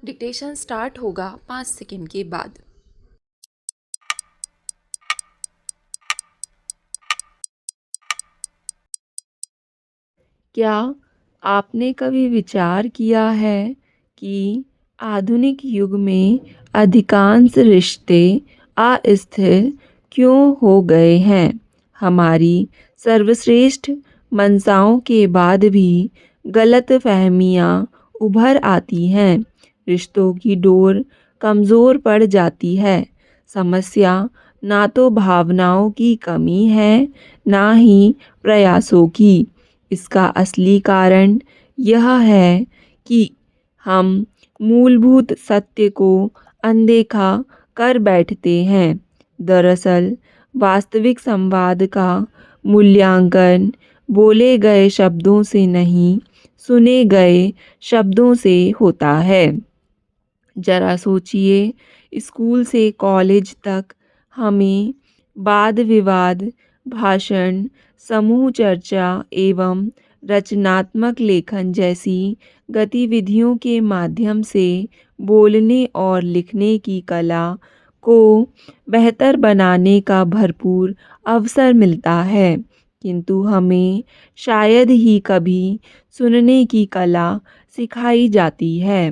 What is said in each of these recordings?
Dictation start होगा 5 second के बाद। क्या आपने कभी विचार किया है कि आधुनिक युग में अधिकांश रिश्ते अस्थिर क्यों हो गए हैं? हमारी सर्वश्रेष्ठ मंशाओं के बाद भी गलतफहमियां उभर आती हैं, रिश्तों की डोर कमज़ोर पड़ जाती है। समस्या ना तो भावनाओं की कमी है, ना ही प्रयासों की। इसका असली कारण यह है कि हम मूलभूत सत्य को अनदेखा कर बैठते हैं। दरअसल वास्तविक संवाद का मूल्यांकन बोले गए शब्दों से नहीं, सुने गए शब्दों से होता है। जरा सोचिए, स्कूल से कॉलेज तक हमें वाद विवाद, भाषण, समूह चर्चा एवं रचनात्मक लेखन जैसी गतिविधियों के माध्यम से बोलने और लिखने की कला को बेहतर बनाने का भरपूर अवसर मिलता है, किंतु हमें शायद ही कभी सुनने की कला सिखाई जाती है।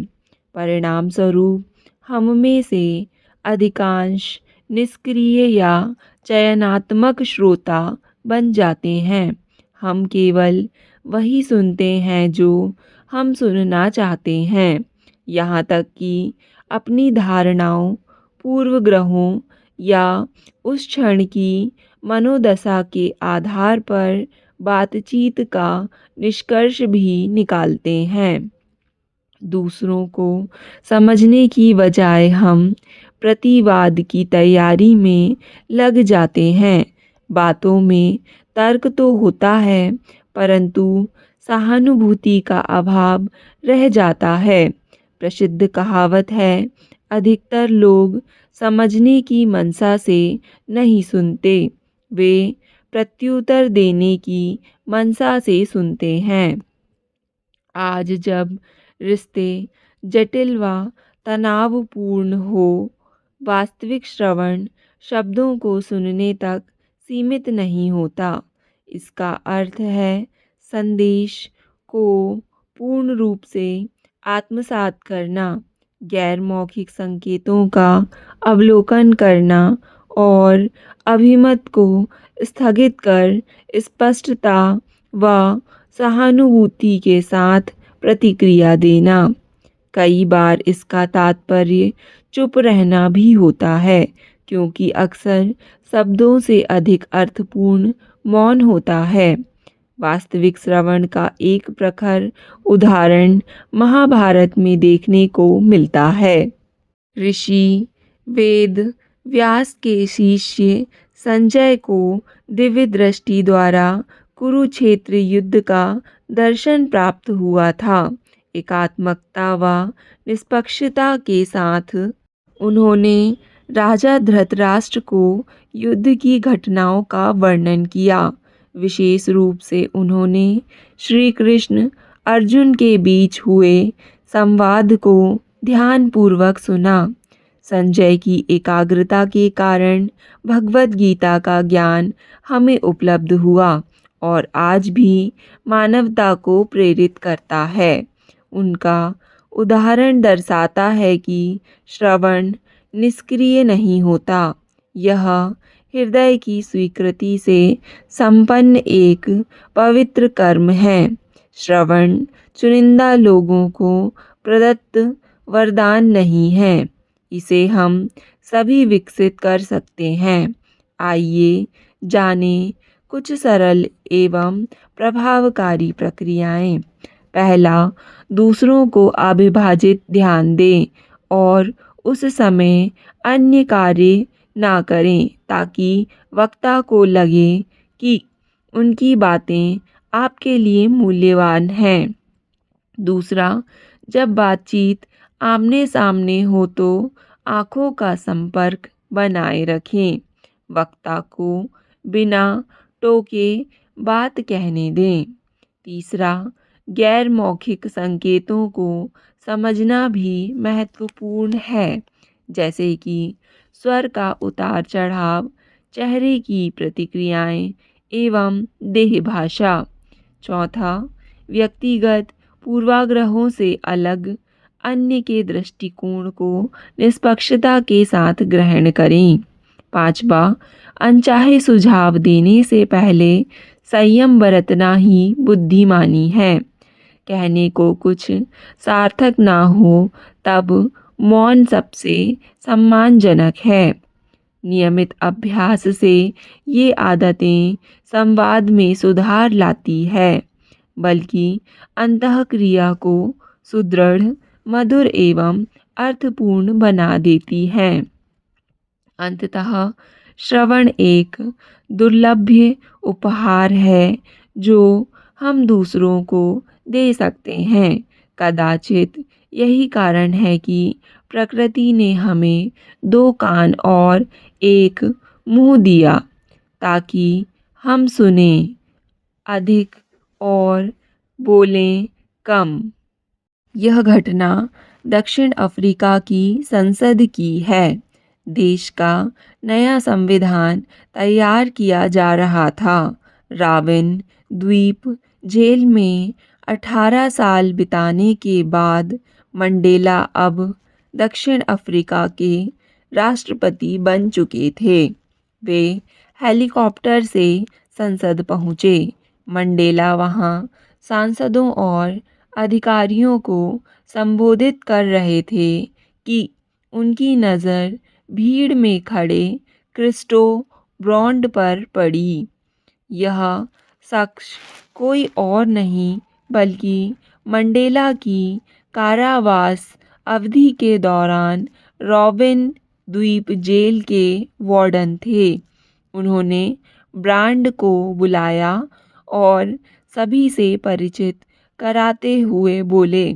परिणाम स्वरूप हम में से अधिकांश निष्क्रिय या चयनात्मक श्रोता बन जाते हैं। हम केवल वही सुनते हैं जो हम सुनना चाहते हैं, यहाँ तक कि अपनी धारणाओं, पूर्वग्रहों या उस क्षण की मनोदशा के आधार पर बातचीत का निष्कर्ष भी निकालते हैं। दूसरों को समझने की बजाय हम प्रतिवाद की तैयारी में लग जाते हैं। बातों में तर्क तो होता है, परंतु सहानुभूति का अभाव रह जाता है। प्रसिद्ध कहावत है, अधिकतर लोग समझने की मनसा से नहीं सुनते, वे प्रत्युत्तर देने की मनसा से सुनते हैं। आज जब रिश्ते जटिल व तनावपूर्ण हो, वास्तविक श्रवण शब्दों को सुनने तक सीमित नहीं होता। इसका अर्थ है संदेश को पूर्ण रूप से आत्मसात करना, गैर मौखिक संकेतों का अवलोकन करना और अभिमत को स्थगित कर स्पष्टता व सहानुभूति के साथ प्रतिक्रिया देना। कई बार इसका तात्पर्य चुप रहना भी होता है, क्योंकि अक्सर शब्दों से अधिक अर्थपूर्ण मौन होता है। वास्तविक श्रवण का एक प्रखर उदाहरण महाभारत में देखने को मिलता है। ऋषि वेद व्यास के शिष्य संजय को दिव्य दृष्टि द्वारा कुरुक्षेत्र युद्ध का दर्शन प्राप्त हुआ था। एकात्मकता व निष्पक्षता के साथ उन्होंने राजा धृतराष्ट्र को युद्ध की घटनाओं का वर्णन किया। विशेष रूप से उन्होंने श्री कृष्ण अर्जुन के बीच हुए संवाद को ध्यानपूर्वक सुना। संजय की एकाग्रता के कारण भगवद गीता का ज्ञान हमें उपलब्ध हुआ और आज भी मानवता को प्रेरित करता है। उनका उदाहरण दर्शाता है कि श्रवण निष्क्रिय नहीं होता, यह हृदय की स्वीकृति से संपन्न एक पवित्र कर्म है। श्रवण चुनिंदा लोगों को प्रदत्त वरदान नहीं है, इसे हम सभी विकसित कर सकते हैं। आइए जानें कुछ सरल एवं प्रभावकारी प्रक्रियाएं। पहला, दूसरों को अविभाजित ध्यान दें और उस समय अन्य कार्य ना करें, ताकि वक्ता को लगे कि उनकी बातें आपके लिए मूल्यवान हैं। दूसरा, जब बातचीत आमने सामने हो तो आँखों का संपर्क बनाए रखें। वक्ता को बिना टोके बात कहने दें। तीसरा, गैर मौखिक संकेतों को समझना भी महत्वपूर्ण है, जैसे कि स्वर का उतार चढ़ाव, चेहरे की प्रतिक्रियाएं एवं देह भाषा। चौथा, व्यक्तिगत पूर्वाग्रहों से अलग अन्य के दृष्टिकोण को निष्पक्षता के साथ ग्रहण करें। पांचवा, अनचाहे सुझाव देने से पहले संयम बरतना ही बुद्धिमानी है। कहने को कुछ सार्थक ना हो तब मौन सबसे सम्मानजनक है। नियमित अभ्यास से ये आदतें संवाद में सुधार लाती है, बल्कि अंतःक्रिया को सुदृढ़, मधुर एवं अर्थपूर्ण बना देती हैं। अंततः श्रवण एक दुर्लभ्य उपहार है जो हम दूसरों को दे सकते हैं। कदाचित यही कारण है कि प्रकृति ने हमें दो कान और एक मुंह दिया, ताकि हम सुने अधिक और बोलें कम। यह घटना दक्षिण अफ्रीका की संसद की है। देश का नया संविधान तैयार किया जा रहा था। रॉबिन द्वीप जेल में 18 साल बिताने के बाद मंडेला अब दक्षिण अफ्रीका के राष्ट्रपति बन चुके थे। वे हेलीकॉप्टर से संसद पहुँचे। मंडेला वहाँ सांसदों और अधिकारियों को संबोधित कर रहे थे कि उनकी नज़र भीड़ में खड़े क्रिस्टो ब्रॉन्ड पर पड़ी। यह शख्स कोई और नहीं बल्कि मंडेला की कारावास अवधि के दौरान रॉबिन द्वीप जेल के वार्डन थे। उन्होंने ब्रांड को बुलाया और सभी से परिचित कराते हुए बोले,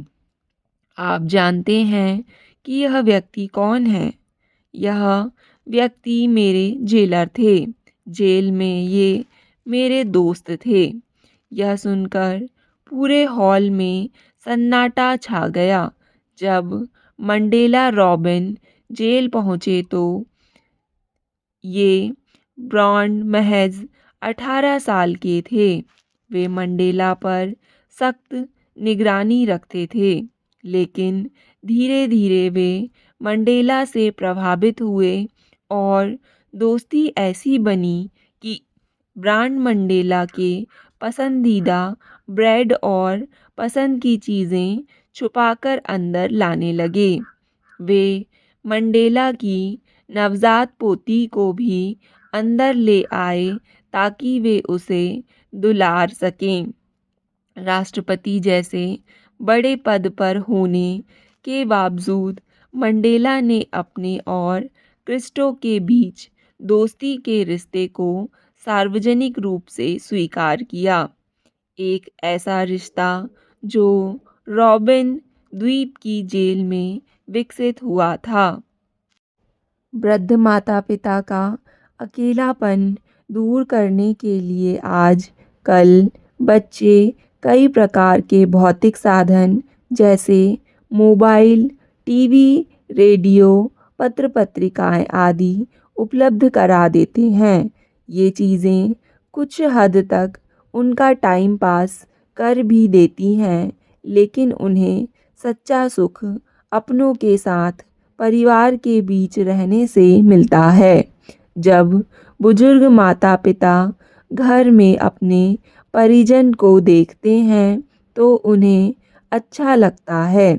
आप जानते हैं कि यह व्यक्ति कौन है? यह व्यक्ति मेरे जेलर थे। जेल में ये मेरे दोस्त थे। यह सुनकर पूरे हॉल में सन्नाटा छा गया। जब मंडेला रॉबिन जेल पहुंचे तो ये ब्रॉन्ड महज 18 साल के थे। वे मंडेला पर सख्त निगरानी रखते थे, लेकिन धीरे धीरे वे मंडेला से प्रभावित हुए और दोस्ती ऐसी बनी कि ब्रांड मंडेला के पसंदीदा ब्रेड और पसंद की चीज़ें छुपाकर अंदर लाने लगे। वे मंडेला की नवजात पोती को भी अंदर ले आए ताकि वे उसे दुलार सकें। राष्ट्रपति जैसे बड़े पद पर होने के बावजूद मंडेला ने अपने और क्रिस्टो के बीच दोस्ती के रिश्ते को सार्वजनिक रूप से स्वीकार किया। एक ऐसा रिश्ता जो रॉबिन द्वीप की जेल में विकसित हुआ था। वृद्ध माता पिता का अकेलापन दूर करने के लिए आज कल बच्चे कई प्रकार के भौतिक साधन जैसे मोबाइल, टीवी, रेडियो, पत्र पत्रिकाएं आदि उपलब्ध करा देते हैं। ये चीज़ें कुछ हद तक उनका टाइम पास कर भी देती हैं, लेकिन उन्हें सच्चा सुख अपनों के साथ परिवार के बीच रहने से मिलता है। जब बुजुर्ग माता पिता घर में अपने परिजन को देखते हैं तो उन्हें अच्छा लगता है।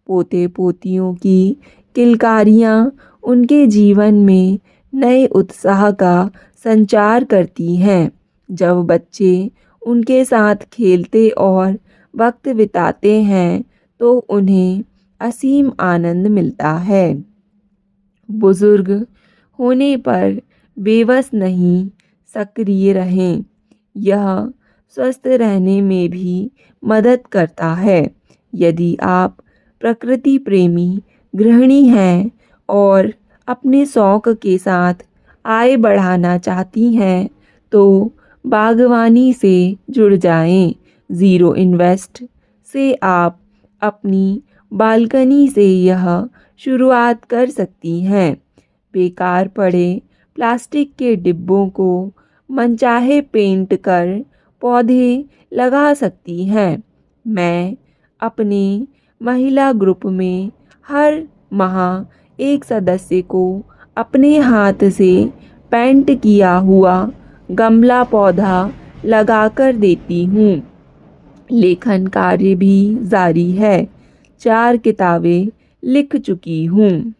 पोते पोतियों की किलकारियाँ उनके जीवन में नए उत्साह का संचार करती हैं। जब बच्चे उनके साथ खेलते और वक्त बिताते हैं तो उन्हें असीम आनंद मिलता है। बुजुर्ग होने पर बेबस नहीं, सक्रिय रहें। यह स्वस्थ रहने में भी मदद करता है। यदि आप प्रकृति प्रेमी गृहिणी हैं और अपने शौक के साथ आय बढ़ाना चाहती हैं तो बागवानी से जुड़ जाएं। ज़ीरो इन्वेस्ट से आप अपनी बालकनी से यह शुरुआत कर सकती हैं। बेकार पड़े प्लास्टिक के डिब्बों को मनचाहे पेंट कर पौधे लगा सकती हैं। मैं अपने महिला ग्रुप में हर माह एक सदस्य को अपने हाथ से पेंट किया हुआ गमला पौधा लगाकर देती हूँ। लेखन कार्य भी जारी है। 4 किताबें लिख चुकी हूँ।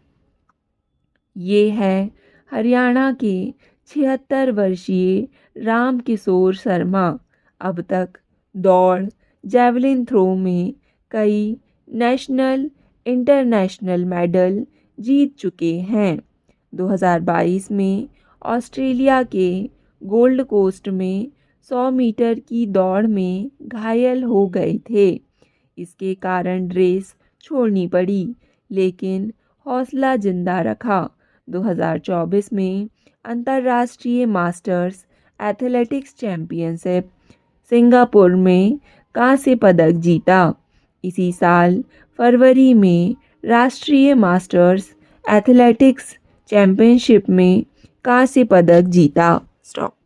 ये है हरियाणा के 76 वर्षीय राम किशोर शर्मा। अब तक दौड़, जैवलिन थ्रो में कई नेशनल इंटरनेशनल मेडल जीत चुके हैं। 2022 में ऑस्ट्रेलिया के गोल्ड कोस्ट में 100 मीटर की दौड़ में घायल हो गए थे। इसके कारण रेस छोड़नी पड़ी, लेकिन हौसला जिंदा रखा। 2024 में अंतर्राष्ट्रीय मास्टर्स एथलेटिक्स चैंपियनशिप सिंगापुर में कांस्य पदक जीता। इसी साल फरवरी में राष्ट्रीय मास्टर्स एथलेटिक्स चैंपियनशिप में कांस्य पदक जीता। स्टॉप।